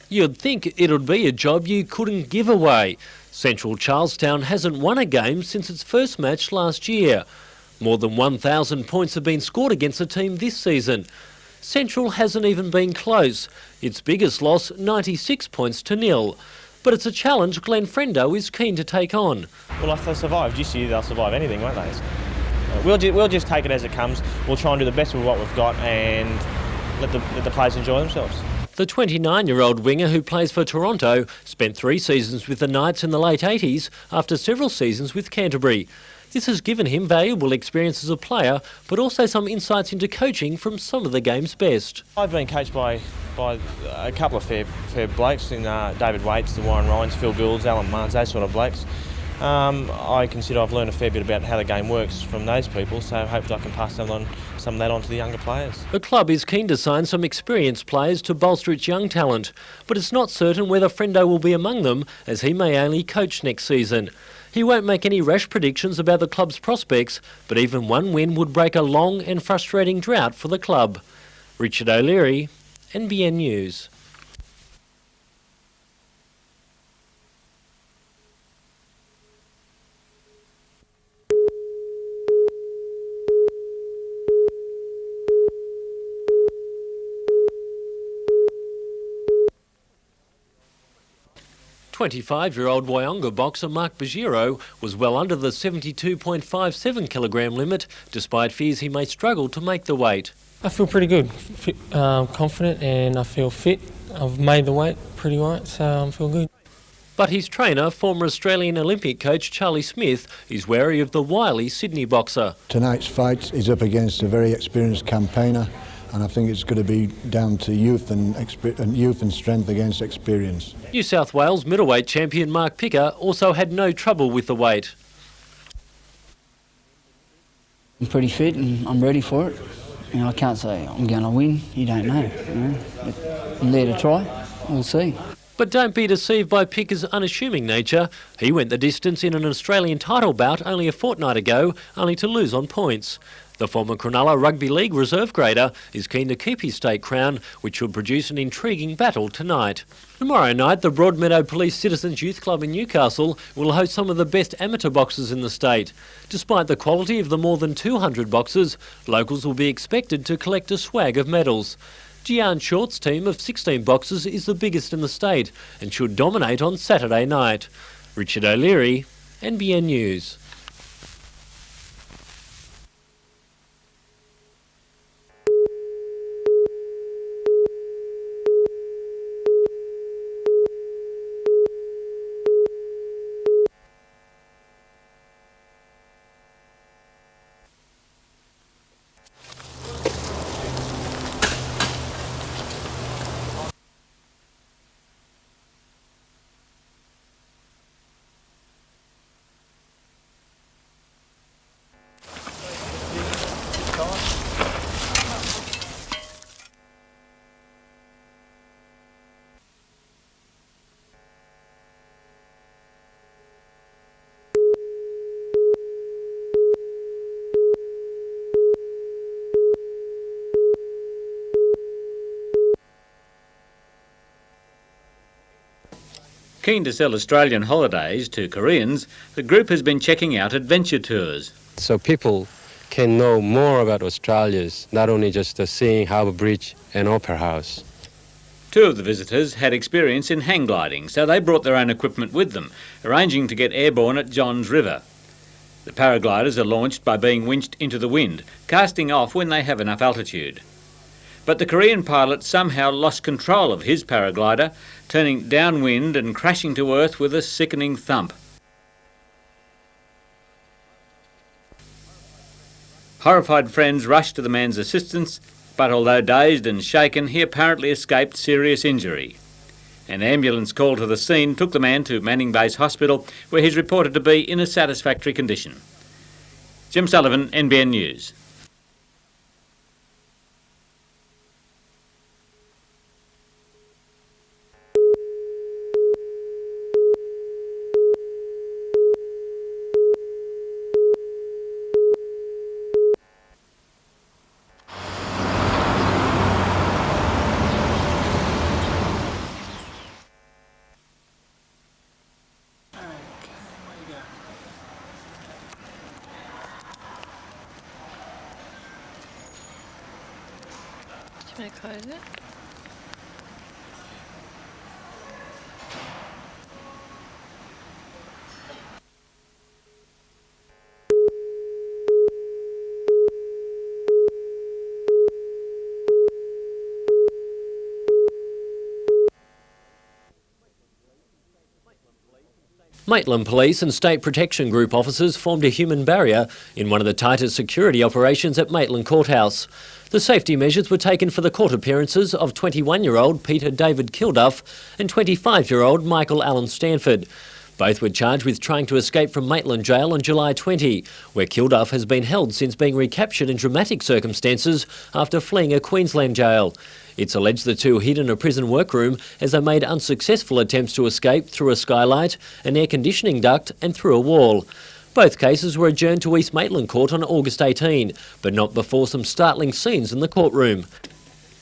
You'd think it would be a job you couldn't give away. Central Charlestown hasn't won a game since its first match last year. More than 1,000 points have been scored against the team this season. Central hasn't even been close. Its biggest loss, 96 points to nil. But it's a challenge Glenn Frendo is keen to take on. Well, if they survive this year, they'll survive anything, won't they? We'll just take it as it comes. We'll try and do the best with what we've got and let the players enjoy themselves. The 29-year-old winger who plays for Toronto spent 3 seasons with the Knights in the late 80s after several seasons with Canterbury. This has given him valuable experience as a player, but also some insights into coaching from some of the game's best. I've been coached by a couple of fair blokes in David Waits, the Warren Ryans, Phil Goulds, Alan Marnes, those sort of blokes. I consider I've learned a fair bit about how the game works from those people, so hopefully I can pass some of that on to the younger players. The club is keen to sign some experienced players to bolster its young talent, but it's not certain whether Frendo will be among them, as he may only coach next season. He won't make any rash predictions about the club's prospects, but even one win would break a long and frustrating drought for the club. Richard O'Leary, NBN News. .25-year-old Wyonga boxer Mark Bajiro was well under the 72.57 kilogram limit, despite fears he may struggle to make the weight. I feel pretty good, confident, and I feel fit. I've made the weight pretty right, so I feel good. But his trainer, former Australian Olympic coach Charlie Smith, is wary of the wily Sydney boxer. Tonight's fight is up against a very experienced campaigner, and I think it's going to be down to youth and strength against experience. New South Wales middleweight champion Mark Picker also had no trouble with the weight. I'm pretty fit and I'm ready for it. I can't say I'm going to win. You don't know. But I'm there to try. We'll see. But don't be deceived by Picker's unassuming nature. He went the distance in an Australian title bout only a fortnight ago, only to lose on points. The former Cronulla Rugby League reserve grader is keen to keep his state crown, which should produce an intriguing battle tonight. Tomorrow night, the Broadmeadow Police Citizens Youth Club in Newcastle will host some of the best amateur boxers in the state. Despite the quality of the more than 200 boxers, locals will be expected to collect a swag of medals. Gian Short's team of 16 boxers is the biggest in the state and should dominate on Saturday night. Richard O'Leary, NBN News. Keen to sell Australian holidays to Koreans, the group has been checking out adventure tours. So people can know more about Australia's, not only just seeing Harbour Bridge and Opera House. 2 of the visitors had experience in hang gliding, so they brought their own equipment with them, arranging to get airborne at Johns River. The paragliders are launched by being winched into the wind, casting off when they have enough altitude. But the Korean pilot somehow lost control of his paraglider, turning downwind and crashing to earth with a sickening thump. Horrified friends rushed to the man's assistance, but although dazed and shaken, he apparently escaped serious injury. An ambulance called to the scene took the man to Manning Base Hospital, where he's reported to be in a satisfactory condition. Jim Sullivan, NBN News. Can I close it? Maitland Police and State Protection Group officers formed a human barrier in one of the tightest security operations at Maitland Courthouse. The safety measures were taken for the court appearances of 21-year-old Peter David Kilduff and 25-year-old Michael Allen Stanford. Both were charged with trying to escape from Maitland Jail on July 20, where Kilduff has been held since being recaptured in dramatic circumstances after fleeing a Queensland jail. It's alleged the two hid in a prison workroom as they made unsuccessful attempts to escape through a skylight, an air conditioning duct and through a wall. Both cases were adjourned to East Maitland Court on August 18, but not before some startling scenes in the courtroom.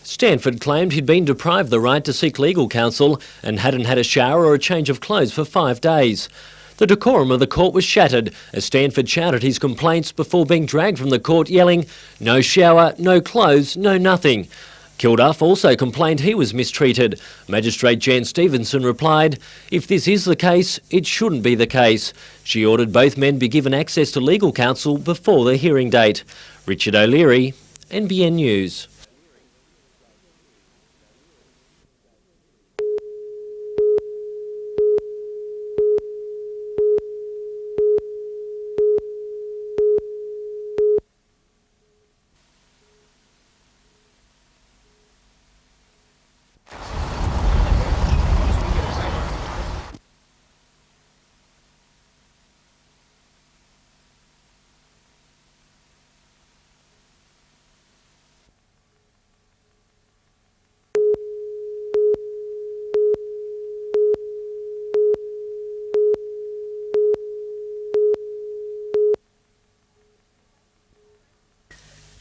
Stanford claimed he'd been deprived the right to seek legal counsel and hadn't had a shower or a change of clothes for 5 days. The decorum of the court was shattered as Stanford shouted his complaints before being dragged from the court yelling, "No shower, no clothes, no nothing." Kilduff also complained he was mistreated. Magistrate Jan Stevenson replied, "If this is the case, it shouldn't be the case." She ordered both men be given access to legal counsel before the hearing date. Richard O'Leary, NBN News.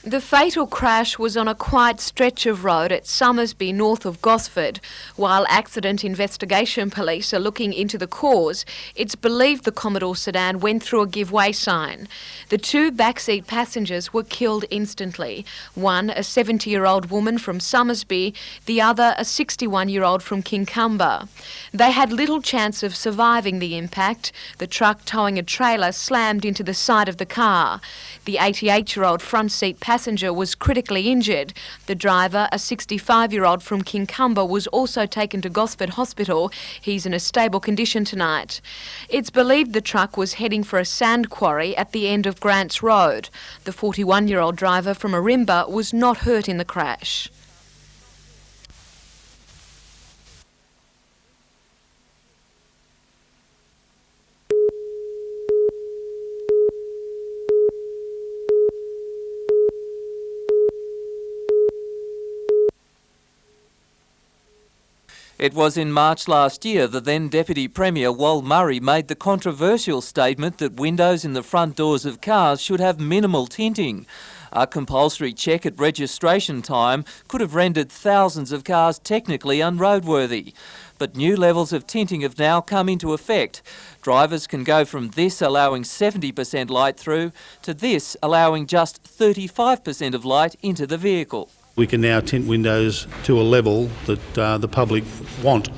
The fatal crash was on a quiet stretch of road at Summersby, north of Gosford. While accident investigation police are looking into the cause, it's believed the Commodore sedan went through a give-way sign. The two backseat passengers were killed instantly. One, a 70-year-old woman from Summersby, the other, a 61-year-old from Kincumber. They had little chance of surviving the impact. The truck towing a trailer slammed into the side of the car. The 88-year-old front seat passenger was critically injured. The driver, a 65-year-old from Kincumber, was also taken to Gosford Hospital. He's in a stable condition tonight. It's believed the truck was heading for a sand quarry at the end of Grants Road. The 41-year-old driver from Arimba was not hurt in the crash. It was in March last year that then Deputy Premier Wal Murray made the controversial statement that windows in the front doors of cars should have minimal tinting. A compulsory check at registration time could have rendered thousands of cars technically unroadworthy. But new levels of tinting have now come into effect. Drivers can go from this allowing 70% light through to this allowing just 35% of light into the vehicle. We can now tint windows to a level that the public want.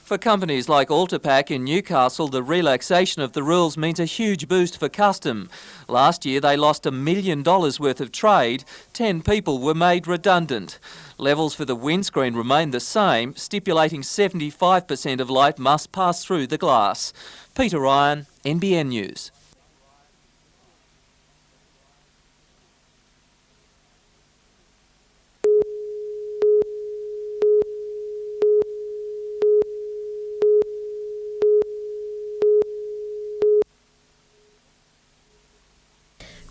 For companies like Alterpac in Newcastle, the relaxation of the rules means a huge boost for custom. Last year they lost $1 million worth of trade. 10 people were made redundant. Levels for the windscreen remain the same, stipulating 75% of light must pass through the glass. Peter Ryan, NBN News.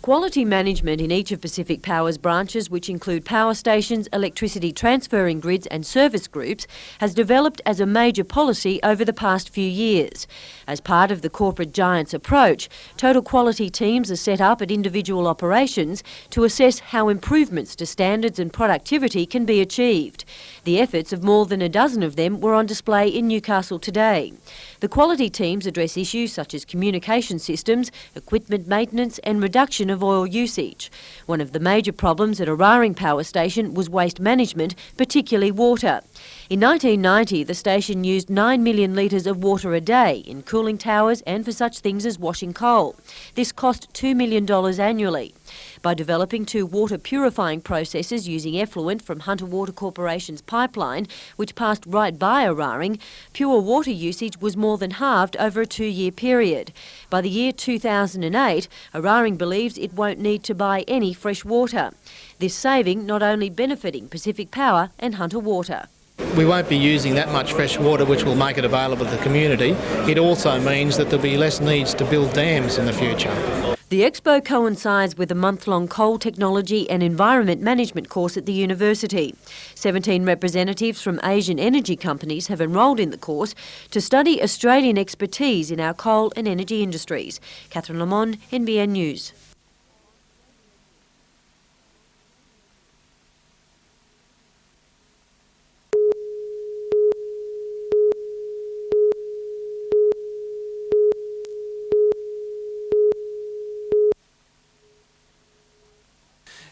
Quality management in each of Pacific Power's branches, which include power stations, electricity transferring grids and service groups, has developed as a major policy over the past few years. As part of the corporate giant's approach, total quality teams are set up at individual operations to assess how improvements to standards and productivity can be achieved. The efforts of more than a dozen of them were on display in Newcastle today. The quality teams address issues such as communication systems, equipment maintenance and reduction of oil usage. One of the major problems at Eraring Power Station was waste management, particularly water. In 1990, the station used 9 million litres of water a day in cooling towers and for such things as washing coal. This cost $2 million annually. By developing 2 water purifying processes using effluent from Hunter Water Corporation's pipeline, which passed right by Eraring, pure water usage was more than halved over a 2-year period. By the year 2008, Eraring believes it won't need to buy any fresh water. This saving not only benefiting Pacific Power and Hunter Water. We won't be using that much fresh water, which will make it available to the community. It also means that there'll be less needs to build dams in the future. The expo coincides with a month-long coal technology and environment management course at the university. 17 representatives from Asian energy companies have enrolled in the course to study Australian expertise in our coal and energy industries. Catherine Lamond, NBN News.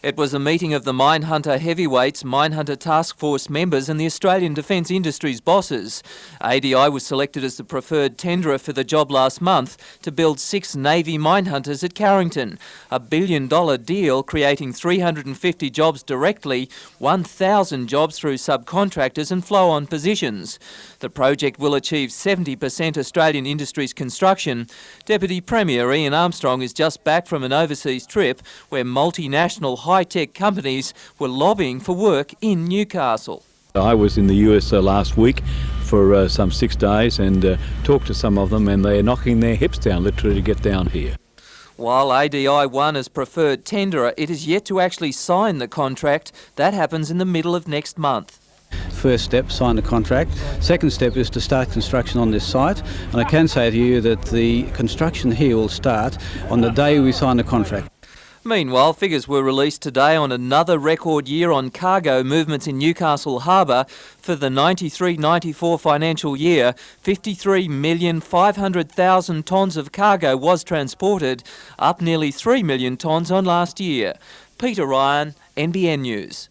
It was a meeting of the Minehunter heavyweights, Minehunter Task Force members and the Australian Defence Industries bosses. ADI was selected as the preferred tenderer for the job last month to build 6 Navy Minehunters at Carrington. A $1 billion deal creating 350 jobs directly, 1,000 jobs through subcontractors and flow-on positions. The project will achieve 70% Australian Industries construction. Deputy Premier Ian Armstrong is just back from an overseas trip where multinational high-tech companies were lobbying for work in Newcastle. I was in the US last week for some 6 days and talked to some of them, and they're knocking their hips down literally to get down here. While ADI won as preferred tenderer, it is yet to actually sign the contract. That happens in the middle of next month. First step, sign the contract. Second step is to start construction on this site, and I can say to you that the construction here will start on the day we sign the contract. Meanwhile, figures were released today on another record year on cargo movements in Newcastle Harbour. For the 93-94 financial year, 53,500,000 tonnes of cargo was transported, up nearly 3 million tonnes on last year. Peter Ryan, NBN News.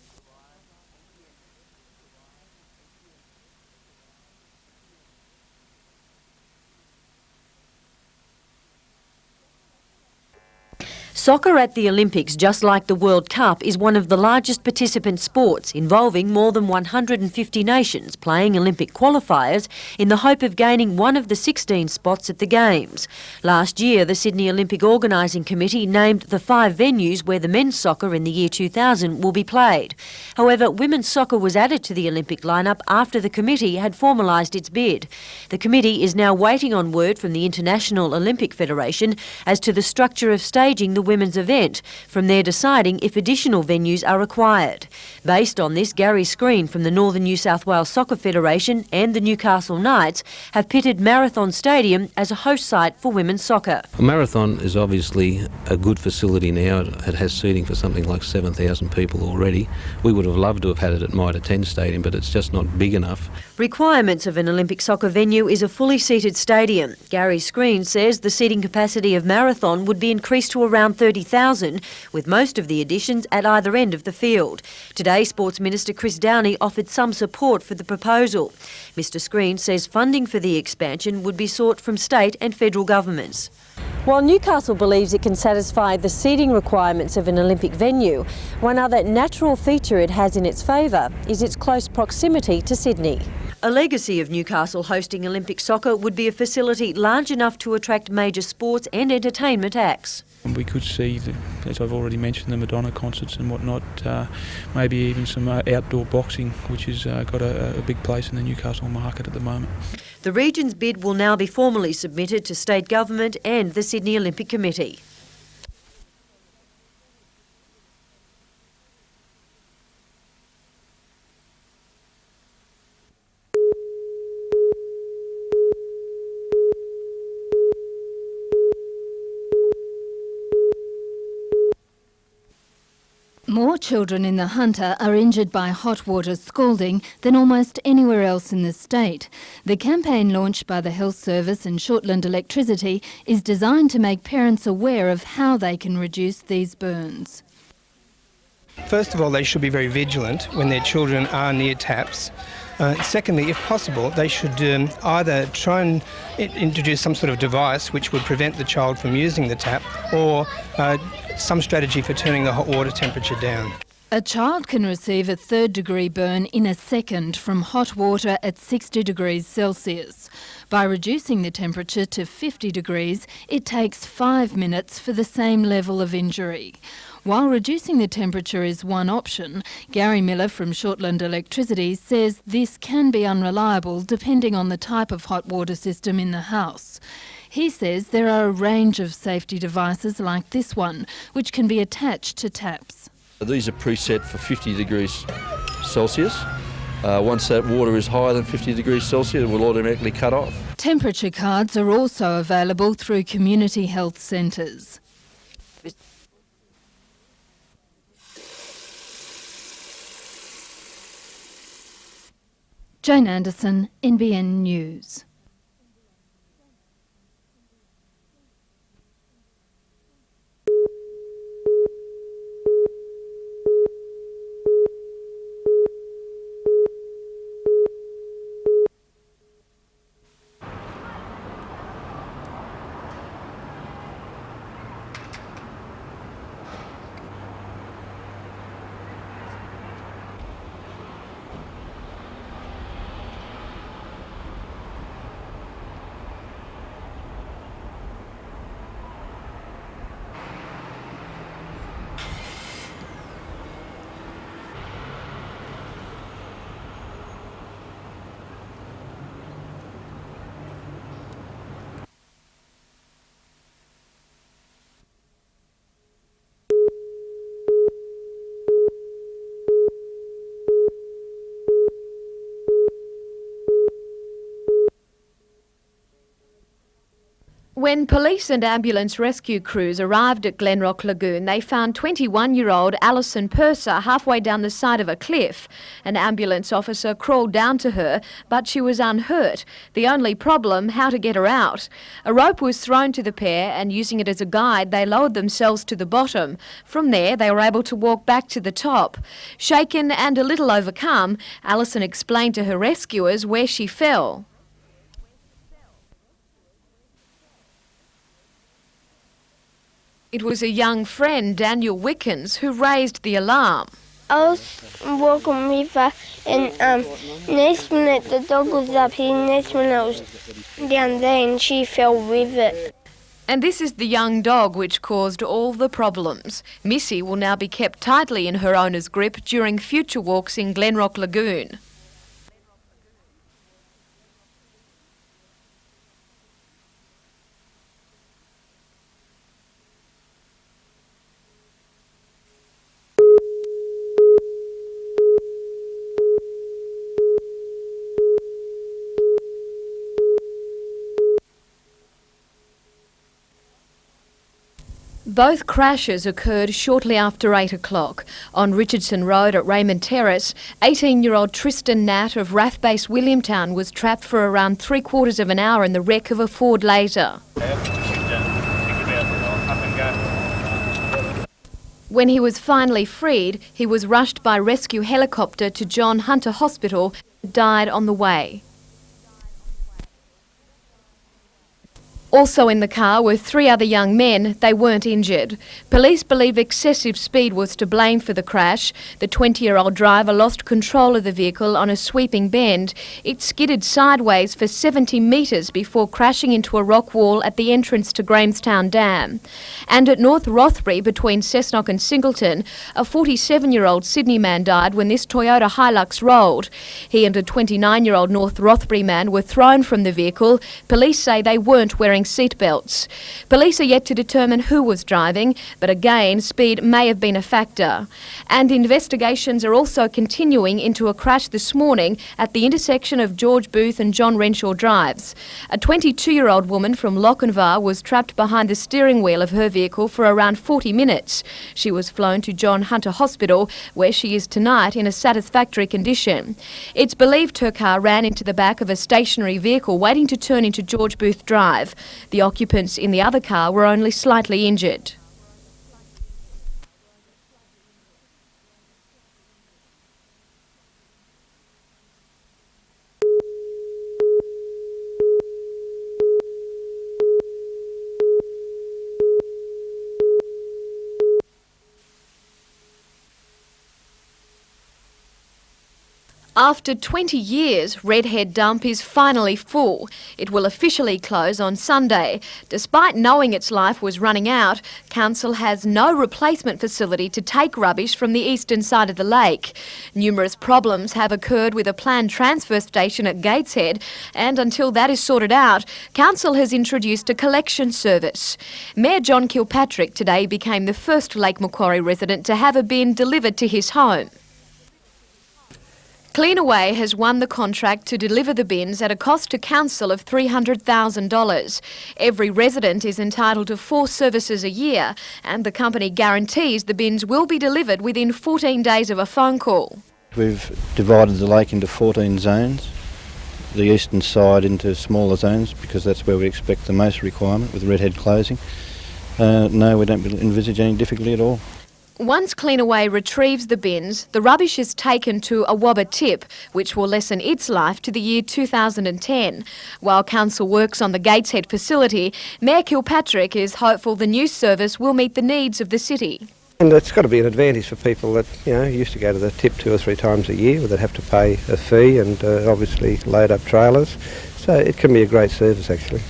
Soccer at the Olympics, just like the World Cup, is one of the largest participant sports, involving more than 150 nations playing Olympic qualifiers in the hope of gaining one of the 16 spots at the Games. Last year, the Sydney Olympic Organising Committee named the 5 venues where the men's soccer in the year 2000 will be played. However, women's soccer was added to the Olympic lineup after the committee had formalised its bid. The committee is now waiting on word from the International Olympic Federation as to the structure of staging the women's event, from there deciding if additional venues are required. Based on this, Gary Screen from the Northern New South Wales Soccer Federation and the Newcastle Knights have pitted Marathon Stadium as a host site for women's soccer. Marathon is obviously a good facility now. It has seating for something like 7,000 people already. We would have loved to have had it at Mitre 10 Stadium, but it's just not big enough. Requirements of an Olympic soccer venue is a fully seated stadium. Gary Screen says the seating capacity of Marathon would be increased to around 30,000, with most of the additions at either end of the field. Today, Sports Minister Chris Downey offered some support for the proposal. Mr Screen says funding for the expansion would be sought from state and federal governments. While Newcastle believes it can satisfy the seating requirements of an Olympic venue, one other natural feature it has in its favour is its close proximity to Sydney. A legacy of Newcastle hosting Olympic soccer would be a facility large enough to attract major sports and entertainment acts. We could see, as I've already mentioned, the Madonna concerts and whatnot, maybe even some outdoor boxing, which has got a big place in the Newcastle market at the moment. The region's bid will now be formally submitted to state government and the Sydney Olympic Committee. More children in the Hunter are injured by hot water scalding than almost anywhere else in the state. The campaign launched by the Health Service and Shortland Electricity is designed to make parents aware of how they can reduce these burns. First of all, they should be very vigilant when their children are near taps. Secondly, if possible, they should either try and introduce some sort of device which would prevent the child from using the tap, or some strategy for turning the hot water temperature down. A child can receive a third-degree burn in a second from hot water at 60 degrees Celsius. By reducing the temperature to 50 degrees, it takes 5 minutes for the same level of injury. While reducing the temperature is one option, Gary Miller from Shortland Electricity says this can be unreliable depending on the type of hot water system in the house. He says there are a range of safety devices like this one, which can be attached to taps. These are preset for 50 degrees Celsius. Once that water is higher than 50 degrees Celsius, it will automatically cut off. Temperature cards are also available through community health centres. Jane Anderson, NBN News. When police and ambulance rescue crews arrived at Glenrock Lagoon, they found 21-year-old Alison Purser halfway down the side of a cliff. An ambulance officer crawled down to her, but she was unhurt. The only problem, how to get her out. A rope was thrown to the pair, and using it as a guide, they lowered themselves to the bottom. From there, they were able to walk back to the top. Shaken and a little overcome, Alison explained to her rescuers where she fell. It was a young friend, Daniel Wickens, who raised the alarm. I was walking with her, and next minute the dog was up here, next minute I was down there, and she fell with it. And this is the young dog which caused all the problems. Missy will now be kept tightly in her owner's grip during future walks in Glenrock Lagoon. Both crashes occurred shortly after 8 o'clock. On Richardson Road at Raymond Terrace, 18-year-old Tristan Nat of Rathbase Williamtown was trapped for around 3/4 of an hour in the wreck of a Ford Laser. When he was finally freed, he was rushed by rescue helicopter to John Hunter Hospital and died on the way. Also in the car were 3 other young men. They weren't injured. Police believe excessive speed was to blame for the crash. The 20-year-old driver lost control of the vehicle on a sweeping bend. It skidded sideways for 70 metres before crashing into a rock wall at the entrance to Grahamstown Dam. And at North Rothbury, between Cessnock and Singleton, a 47-year-old Sydney man died when this Toyota Hilux rolled. He and a 29-year-old North Rothbury man were thrown from the vehicle. Police say they weren't wearing seatbelts. Police are yet to determine who was driving, but again, speed may have been a factor. And investigations are also continuing into a crash this morning at the intersection of George Booth and John Renshaw Drives. A 22-year-old woman from Lochinvar was trapped behind the steering wheel of her vehicle for around 40 minutes. She was flown to John Hunter Hospital, where she is tonight in a satisfactory condition. It's believed her car ran into the back of a stationary vehicle waiting to turn into George Booth Drive. The occupants in the other car were only slightly injured. After 20 years, Redhead Dump is finally full. It will officially close on Sunday. Despite knowing its life was running out, Council has no replacement facility to take rubbish from the eastern side of the lake. Numerous problems have occurred with a planned transfer station at Gateshead, and until that is sorted out, Council has introduced a collection service. Mayor John Kilpatrick today became the first Lake Macquarie resident to have a bin delivered to his home. Cleanaway has won the contract to deliver the bins at a cost to Council of $300,000. Every resident is entitled to 4 services a year, and the company guarantees the bins will be delivered within 14 days of a phone call. We've divided the lake into 14 zones, the eastern side into smaller zones because that's where we expect the most requirement with Redhead closing. No, we don't envisage any difficulty at all. Once Cleanaway retrieves the bins, the rubbish is taken to Awabba Tip, which will lessen its life to the year 2010. While Council works on the Gateshead facility, Mayor Kilpatrick is hopeful the new service will meet the needs of the city. And it's got to be an advantage for people that, used to go to the tip 2 or 3 times a year, that have to pay a fee and obviously load up trailers. So it can be a great service actually.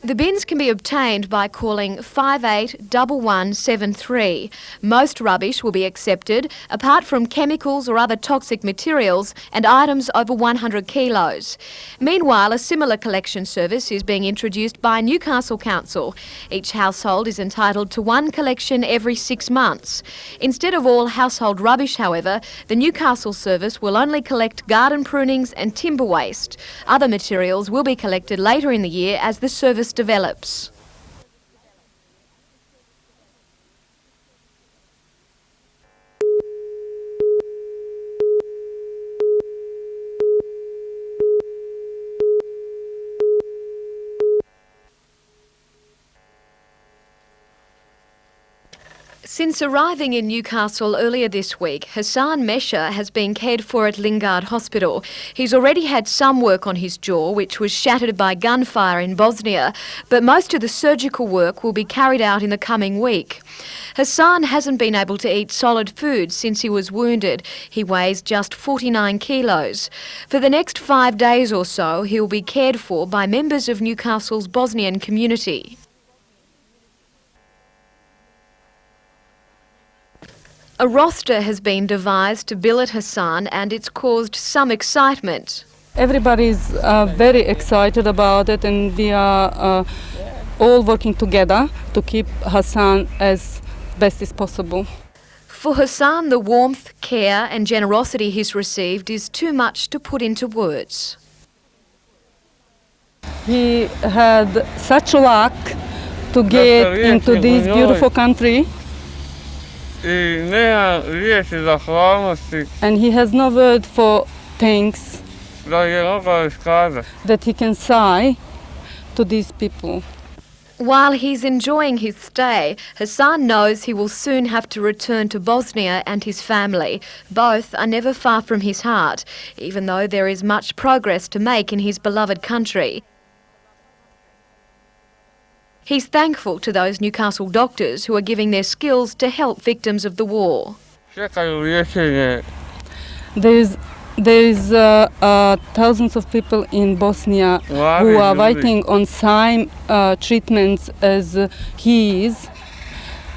The bins can be obtained by calling 581173. Most rubbish will be accepted, apart from chemicals or other toxic materials and items over 100 kilos. Meanwhile, a similar collection service is being introduced by Newcastle Council. Each household is entitled to 1 collection every 6 months. Instead of all household rubbish, however, the Newcastle service will only collect garden prunings and timber waste. Other materials will be collected later in the year as the service develops. Since arriving in Newcastle earlier this week, Hassan Mesha has been cared for at Lingard Hospital. He's already had some work on his jaw, which was shattered by gunfire in Bosnia, but most of the surgical work will be carried out in the coming week. Hassan hasn't been able to eat solid food since he was wounded. He weighs just 49 kilos. For the next 5 days or so, he'll be cared for by members of Newcastle's Bosnian community. A roster has been devised to billet Hassan, and it's caused some excitement. Everybody is very excited about it, and we are all working together to keep Hassan as best as possible. For Hassan, the warmth, care and generosity he's received is too much to put into words. He had such luck to get into this beautiful country. And he has no word for thanks that he can say to these people. While he's enjoying his stay, Hassan knows he will soon have to return to Bosnia and his family. Both are never far from his heart, even though there is much progress to make in his beloved country. He's thankful to those Newcastle doctors who are giving their skills to help victims of the war. There is thousands of people in Bosnia who are waiting on same treatments as he is,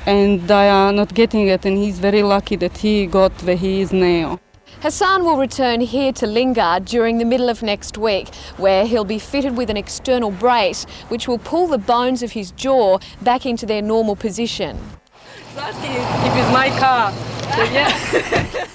and they are not getting it, and he's very lucky that he got where he is now. Hassan will return here to Lingard during the middle of next week, where he'll be fitted with an external brace which will pull the bones of his jaw back into their normal position. He's asking if it's my car. So, yeah.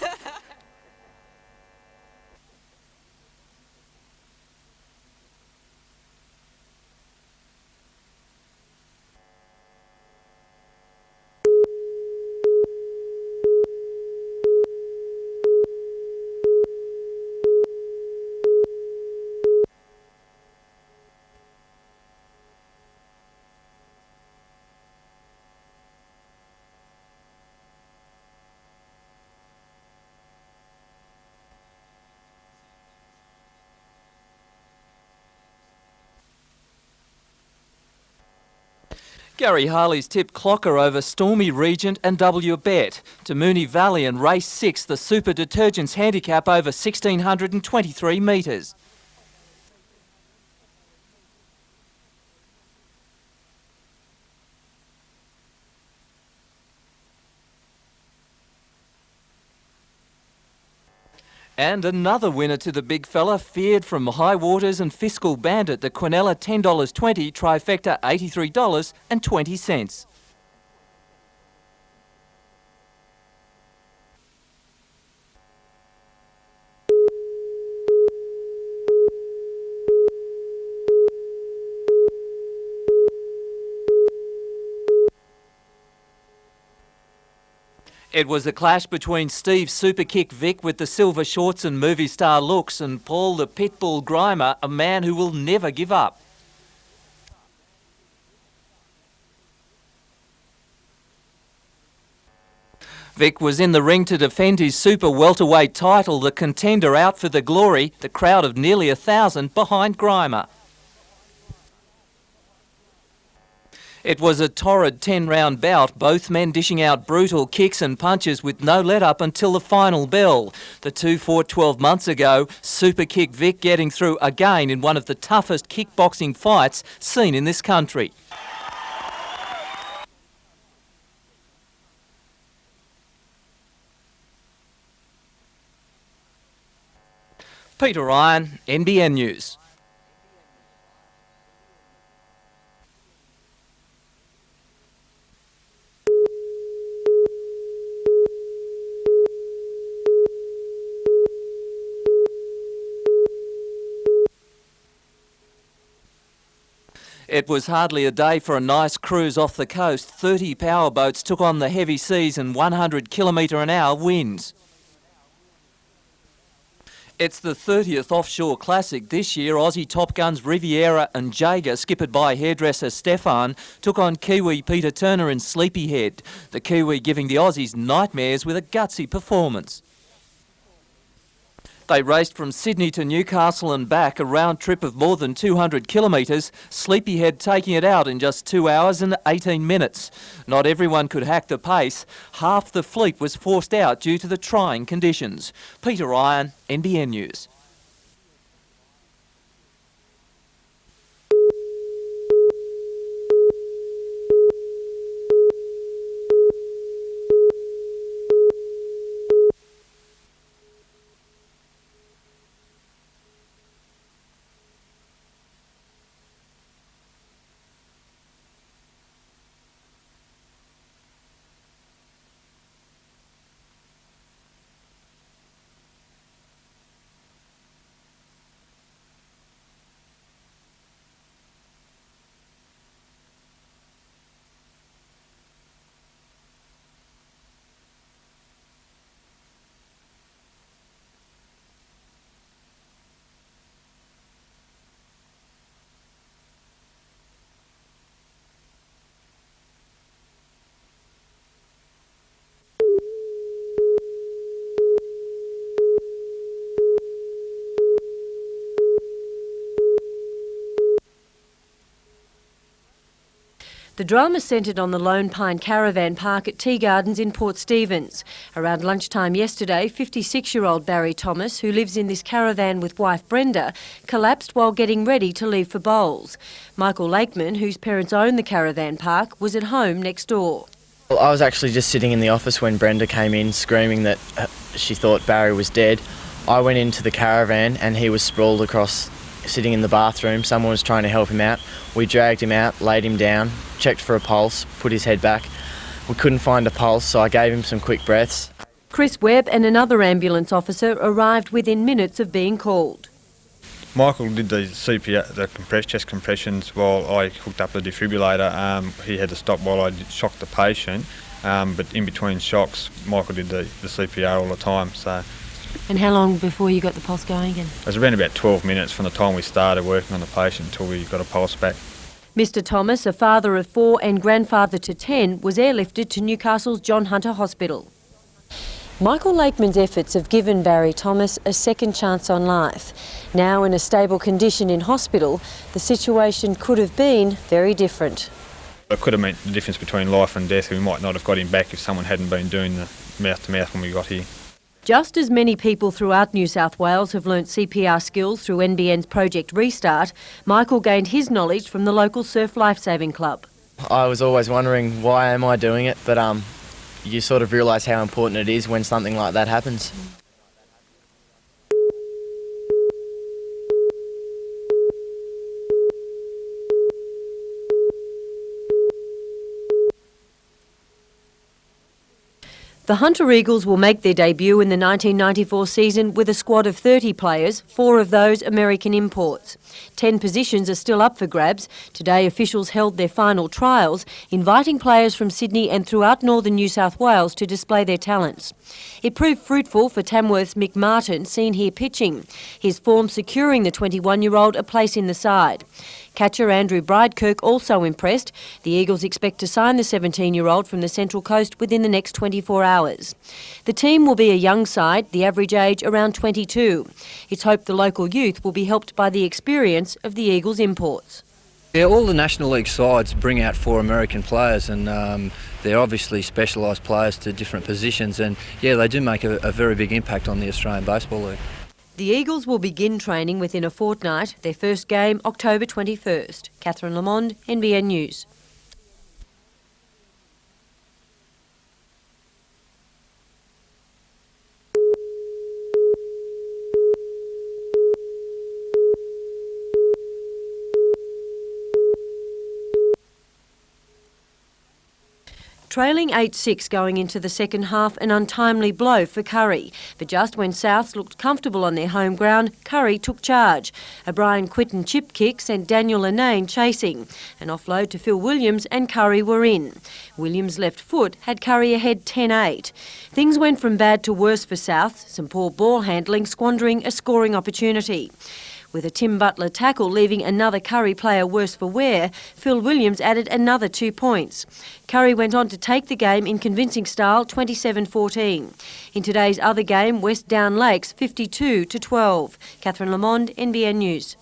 Gary Harley's tipped Clocker over Stormy Regent and W Bet. To Moonee Valley and Race 6, the Super Detergents handicap over 1,623 metres. And another winner to the big fella, feared from High Waters and Fiscal Bandit, the Quinella $10.20, trifecta $83.20. It was a clash between Steve Superkick Vic with the silver shorts and movie star looks and Paul the Pitbull Grimer, a man who will never give up. Vic was in the ring to defend his super welterweight title, the contender out for the glory, the crowd of nearly 1,000 behind Grimer. It was a torrid 10-round bout, both men dishing out brutal kicks and punches with no let-up until the final bell. The two fought 12 months ago, Superkick Vic getting through again in one of the toughest kickboxing fights seen in this country. Peter Ryan, NBN News. It was hardly a day for a nice cruise off the coast. 30 powerboats took on the heavy seas and 100 km/h winds. It's the 30th offshore classic this year. Aussie Top Guns Riviera and Jaeger, skippered by hairdresser Stefan, took on Kiwi Peter Turner and Sleepyhead. The Kiwi giving the Aussies nightmares with a gutsy performance. They raced from Sydney to Newcastle and back, a round trip of more than 200 kilometres, Sleepyhead taking it out in just 2 hours and 18 minutes. Not everyone could hack the pace. Half the fleet was forced out due to the trying conditions. Peter Ryan, NBN News. The drama centred on the Lone Pine Caravan Park at Tea Gardens in Port Stephens. Around lunchtime yesterday, 56-year-old Barry Thomas, who lives in this caravan with wife Brenda, collapsed while getting ready to leave for bowls. Michael Lakeman, whose parents own the caravan park, was at home next door. Well, I was actually just sitting in the office when Brenda came in screaming that she thought Barry was dead. I went into the caravan and he was sprawled across, sitting in the bathroom. Someone was trying to help him out. We dragged him out, laid him down, checked for a pulse, put his head back. We couldn't find a pulse, so I gave him some quick breaths. Chris Webb and another ambulance officer arrived within minutes of being called. Michael did the CPR, the chest compressions, while I hooked up the defibrillator. He had to stop while I shocked the patient, but in between shocks, Michael did the CPR all the time. So. And how long before you got the pulse going again? It was around about 12 minutes from the time we started working on the patient until we got a pulse back. Mr Thomas, a father of 4 and grandfather to 10, was airlifted to Newcastle's John Hunter Hospital. Michael Lakeman's efforts have given Barry Thomas a second chance on life. Now in a stable condition in hospital, the situation could have been very different. It could have meant the difference between life and death. We might not have got him back if someone hadn't been doing the mouth-to-mouth when we got here. Just as many people throughout New South Wales have learnt CPR skills through NBN's Project Restart, Michael gained his knowledge from the local Surf Lifesaving Club. I was always wondering, why am I doing it? But you sort of realise how important it is when something like that happens. The Hunter Eagles will make their debut in the 1994 season with a squad of 30 players, 4 of those American imports. 10 positions are still up for grabs. Today officials held their final trials, inviting players from Sydney and throughout northern New South Wales to display their talents. It proved fruitful for Tamworth's Mick Martin, seen here pitching, his form securing the 21-year-old a place in the side. Catcher Andrew Bridekirk also impressed. The Eagles expect to sign the 17-year-old from the Central Coast within the next 24 hours. The team will be a young side, the average age around 22. It's hoped the local youth will be helped by the experience of the Eagles imports. Yeah, all the National League sides bring out 4 American players, and they're obviously specialised players to different positions, and yeah, they do make a very big impact on the Australian Baseball League. The Eagles will begin training within a fortnight, their first game October 21st. Catherine Lamond, NBN News. Trailing 8-6 going into the second half, an untimely blow for Curry. But just when Souths looked comfortable on their home ground, Curry took charge. A Brian Quinton chip kick sent Daniel Lennane chasing. An offload to Phil Williams and Curry were in. Williams' left foot had Curry ahead 10-8. Things went from bad to worse for Souths, some poor ball handling squandering a scoring opportunity. With a Tim Butler tackle leaving another Curry player worse for wear, Phil Williams added another 2 points. Curry went on to take the game in convincing style 27-14. In today's other game, West Down Lakes 52-12. Catherine Lamond, NBN News.